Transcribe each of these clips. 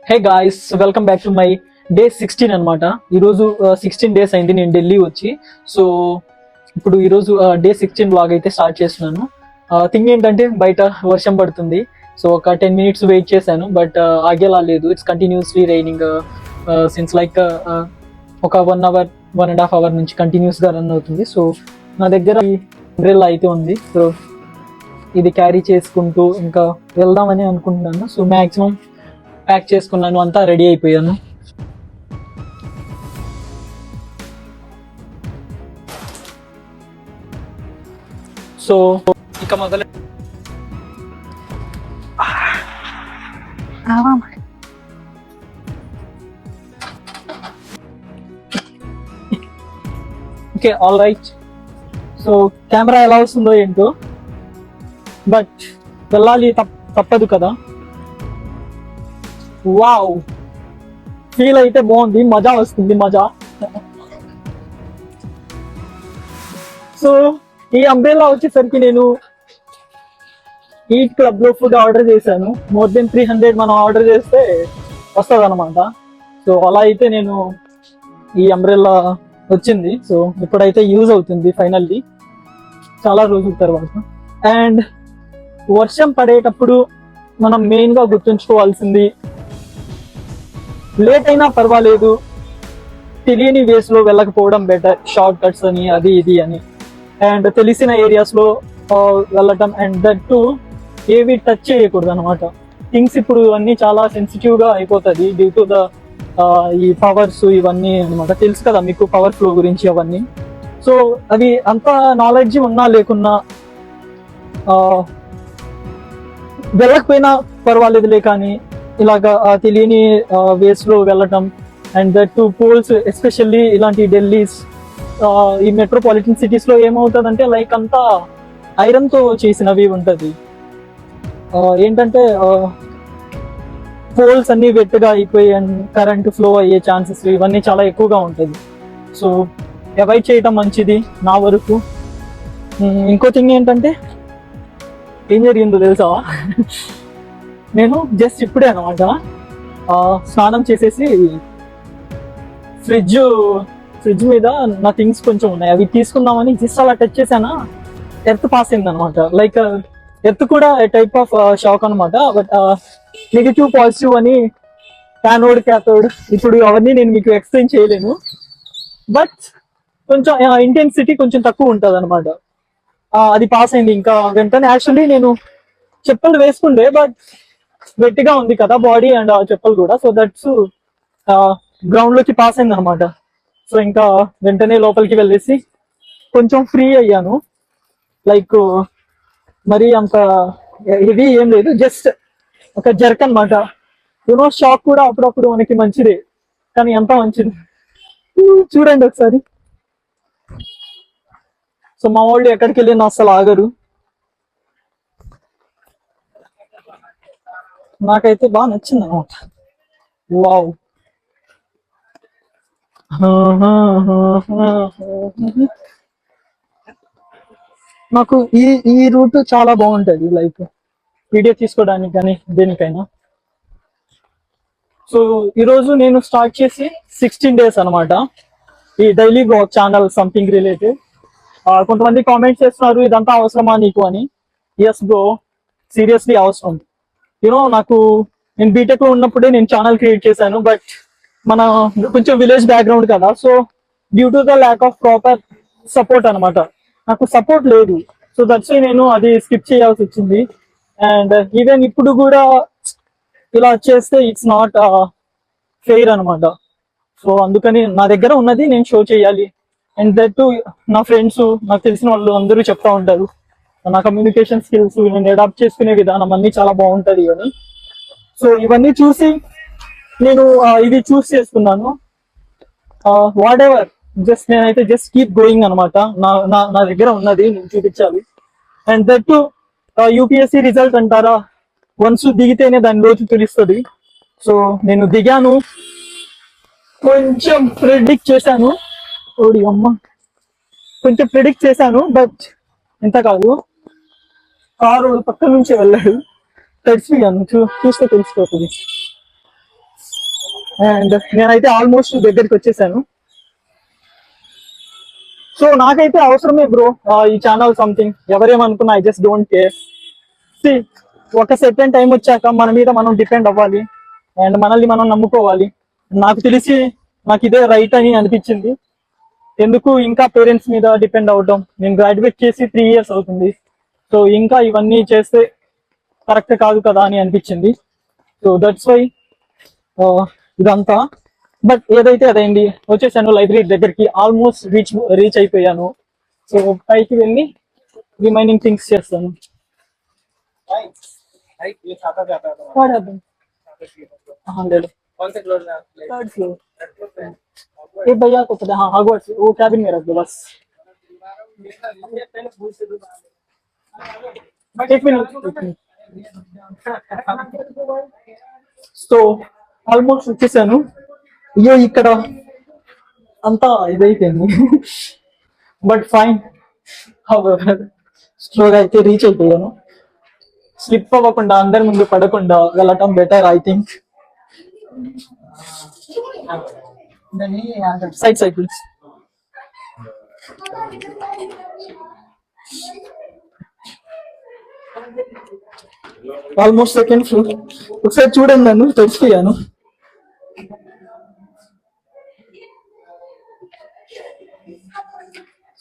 Hey guys, welcome back to my day 16 అనమాట. ఈరోజు 16 days అయింది నేను ఢిల్లీ వచ్చి. సో ఇప్పుడు ఈరోజు డే 16 బ్లాగ్ అయితే స్టార్ట్ చేస్తున్నాను. థింగ్ ఏంటంటే బయట వర్షం పడుతుంది. సో ఒక 10 minutes వెయిట్ చేశాను, బట్ ఆగేలా లేదు. It's continuously raining since like ఒక 1 hour 1.5 hour నుంచి కంటిన్యూస్గా రన్ అవుతుంది. సో నా దగ్గర ఈ అంబ్రెల్లా అయితే ఉంది. సో ఇది క్యారీ చేసుకుంటూ ఇంకా వెళ్దామని అనుకుంటున్నాను. సో మ్యాక్సిమం ప్యాక్ చేసుకున్నాను, అంతా రెడీ అయిపోయాను. సో ఇక మొదలు okay, all right. So camera ఎలా వస్తుందో ఏంటో, బట్ వెళ్ళాలి, తప్పదు కదా. వావ్, ఫీల్ అయితే బాగుంది, మజా వస్తుంది, మజా. సో ఈ అంబ్రెల్లా వచ్చేసరికి నేను ఈట్ క్లబ్ లో ఫుడ్ ఆర్డర్ చేశాను. మోర్ దెన్ 300 మనం ఆర్డర్ చేస్తే వస్తుంది అనమాట. సో అలా అయితే నేను ఈ అంబ్రెల్లా వచ్చింది. సో ఇప్పుడైతే యూజ్ అవుతుంది ఫైనల్లీ, చాలా రోజుల తర్వాత. అండ్ వర్షం పడేటప్పుడు మనం మెయిన్ గా గుర్తుంచుకోవాల్సింది, లేట్ అయినా పర్వాలేదు, తెలియని వేస్ లో వెళ్ళకపోవడం బెటర్. షార్ట్ కట్స్ అని అది ఇది అని, అండ్ తెలిసిన ఏరియాస్ లో వెళ్ళటం. అండ్ దట్ టు ఏవి టచ్ చేయకూడదు అనమాట. థింగ్స్ ఇప్పుడు అన్ని చాలా సెన్సిటివ్ గా అయిపోతుంది డ్యూ టు ద ఈ పవర్స్ ఇవన్నీ అనమాట. తెలుసు కదా మీకు పవర్ ఫ్లో గురించి అవన్నీ. సో అవి అంత నాలెడ్జ్ ఉన్నా లేకున్నా వెళ్ళకపోయినా పర్వాలేదులే, కానీ ఇలాగా తెలియని వేస్ లో వెళ్ళటం. And that too polls, especially ఇలాంటి ఢిల్లీస్, ఈ మెట్రోపాలిటన్ సిటీస్ లో ఏమవుతుందంటే లైక్ అంతా ఐరన్ తో చేసినవి ఉంటది. ఏంటంటే పోల్స్ అన్ని వెట్టుగా అయిపోయి అండ్ కరెంట్ ఫ్లో అయ్యే ఛాన్సెస్ ఇవన్నీ చాలా ఎక్కువగా ఉంటుంది. సో అవాయిడ్ చేయటం మంచిది నా వరకు. ఇంకో థింగ్ ఏంటంటే, ఏం జరిగిందో తెలుసా, నేను జస్ట్ ఇప్పుడే అనమాట స్నానం చేసేసి ఫ్రిడ్జ్ మీద నా థింగ్స్ కొంచెం ఉన్నాయి, అవి తీసుకుందామని జస్ట్ అలా టచ్ చేశానా, ఎర్త్ పాస్ అయింది అనమాట. లైక్ ఎర్త్ కూడా టైప్ ఆఫ్ షాక్ అనమాట. బట్ నెగిటివ్ పాజిటివ్ అని, యానోడ్ క్యాథోడ్, ఇప్పుడు అవన్నీ నేను మీకు ఎక్స్ప్లెయిన్ చేయలేను. బట్ కొంచెం ఇంటెన్సిటీ కొంచెం తక్కువ ఉంటుంది అనమాట. అది పాస్ అయింది. ఇంకా వెంటనే యాక్చువల్లీ నేను చెప్పులు వేసుకుండే, బట్ గట్టిగా ఉంది కదా బాడీ అండ్ చెప్పులు కూడా. సో దట్స్ గ్రౌండ్ లోకి పాస్ అయింది అనమాట. సో ఇంకా వెంటనే లోపలికి వెళ్ళేసి కొంచెం ఫ్రీ అయ్యాను. లైక్ మరి అంత ఇది ఏం లేదు, జస్ట్ ఒక జర్క్ అనమాట. యూనో షాక్ కూడా అప్పుడప్పుడు మనకి మంచిదే, కానీ ఎంత మంచిది చూడండి ఒకసారి. సో మా వాళ్ళు ఎక్కడికి వెళ్ళినా అసలు ఆగరు. నాకైతే బాగా నచ్చింది అనమాట. వావ్, నాకు ఈ రూట్ చాలా బాగుంటది, లైక్ వీడియో తీసుకోవడానికి కానీ దేనికైనా. సో ఈరోజు నేను స్టార్ట్ చేసి 16 days అనమాట ఈ daily blog channel, something related. కొంతమంది కామెంట్స్ చేస్తున్నారు, ఇదంతా అవసరమా నీకు అని. ఎస్ బ్రో, సీరియస్లీ అవసరం. యూనో నేను బీటెక్ లో ఉన్నప్పుడే నేను ఛానల్ క్రియేట్ చేశాను, బట్ మన కొంచెం విలేజ్ బ్యాక్గ్రౌండ్ కదా. So due to the lack of proper support అనమాట, నాకు సపోర్ట్ లేదు. సో దట్స్ వై నేను అది స్కిప్ చేయాల్సి వచ్చింది. అండ్ ఈవెన్ ఇప్పుడు కూడా ఇలా చేస్తే ఇట్స్ నాట్ ఫెయిర్ అనమాట. సో అందుకని నా దగ్గర ఉన్నది నేను షో చేయాలి. అండ్ దట్ నా ఫ్రెండ్స్, నాకు తెలిసిన వాళ్ళు అందరూ చెప్తా ఉంటారు నా కమ్యూనికేషన్ స్కిల్స్, నేను అడాప్ట్ చేసుకునే విధానం అన్ని చాలా బాగుంటది అని. సో ఇవన్నీ చూసి నేను ఇది చూస్ చేసుకున్నాను. వాట్ ఎవర్, నేనైతే జస్ట్ కీప్ గోయింగ్ అనమాట. నా దగ్గర ఉన్నది నేను చూపించాలి. అండ్ దట్ యూపీఎస్సీ రిజల్ట్ అంటారా, వన్స్ దిగితేనే దాని రోజు తెలుస్తుంది. సో నేను దిగాను, కొంచెం ప్రిడిక్ట్ చేశాను, ఓడి అమ్మ, కొంచెం ప్రిడిక్ట్ చేశాను, బట్ ఎంత కాదు, కారు పక్క నుంచి వెళ్ళాడు. తడిసిపోయాను, చూస్తే తెలిసిపోతుంది. అండ్ నేనైతే ఆల్మోస్ట్ దగ్గరికి వచ్చేసాను. సో నాకైతే అవసరమే బ్రో ఈ ఛానల్ సంథింగ్. ఎవరేమనుకున్నా ఐ జస్ట్ డోంట్ కేర్. సి ఒక సెకండ్ టైం వచ్చాక మన మీద మనం డిపెండ్ అవ్వాలి అండ్ మనల్ని మనం నమ్ముకోవాలి. నాకు తెలిసి నాకు ఇదే రైట్ అని అనిపించింది. ఎందుకు ఇంకా పేరెంట్స్ మీద డిపెండ్ అవడం. నేను గ్రాడ్యుయేట్ చేసి 3 years అవుతుంది. సో ఇంకా ఇవన్నీ చేస్తే కరెక్ట్ కాదు కదా అని అనిపించింది. సో దట్స్ వై ఇదంతా. బట్ ఏదైతే అదైంది, వచ్చేసాను లైబ్రరీ దగ్గరికి. ఆల్మోస్ట్ రీచ్ అయిపోయాను. సో పైకి వెళ్ళి రిమైనింగ్ థింగ్స్ చేస్తాను. थर्ड फ्लोर ये भैया को पता हाँ हॉगवर्ट्स वो कैबिन में रख दो बस एक मिनट సో ఆల్మోస్ట్ వచ్చేసాను. అయ్యో ఇక్కడ అంతా ఇదైపోయింది. బట్ ఫైన్ స్లోగా అయితే రీచ్ అయిపోయాను. స్లిప్ అవ్వకుండా అందరి ముందు పడకుండా వెళ్ళటం better I think. Side side please. Almost second floor. ఒకసారి చూడండి, నన్ను తడిచిపోయాను.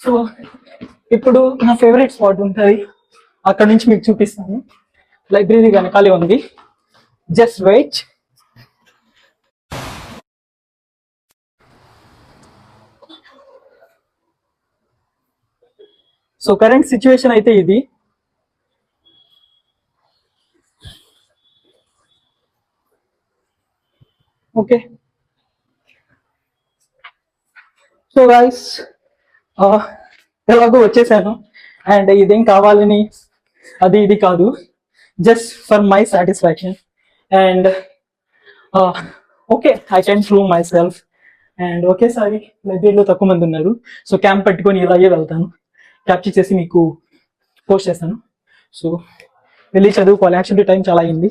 సో ఇప్పుడు నా ఫేవరెట్ స్పాట్ ఉంటుంది, అక్కడ నుంచి మీకు చూపిస్తాను. లైబ్రరీ వెనకాలే ఉంది, just wait. So current situation అయితే ఇది. ఓకే సో గైస్ ఎలాగో వచ్చేసాను. అండ్ ఇదేం కావాలని అది ఇది కాదు, just for my satisfaction. And okay I can prove my self. And ఒకేసారి లైబ్రరీలో తక్కువ మంది ఉన్నారు, సో క్యాంప్ పట్టుకొని ఇలాగే వెళ్తాను. క్యాప్చర్ చేసి మీకు పోస్ట్ చేస్తాను. సో వెళ్ళి చదువుకోవాలి. యాక్చువల్లీ టైం చాలా అయింది.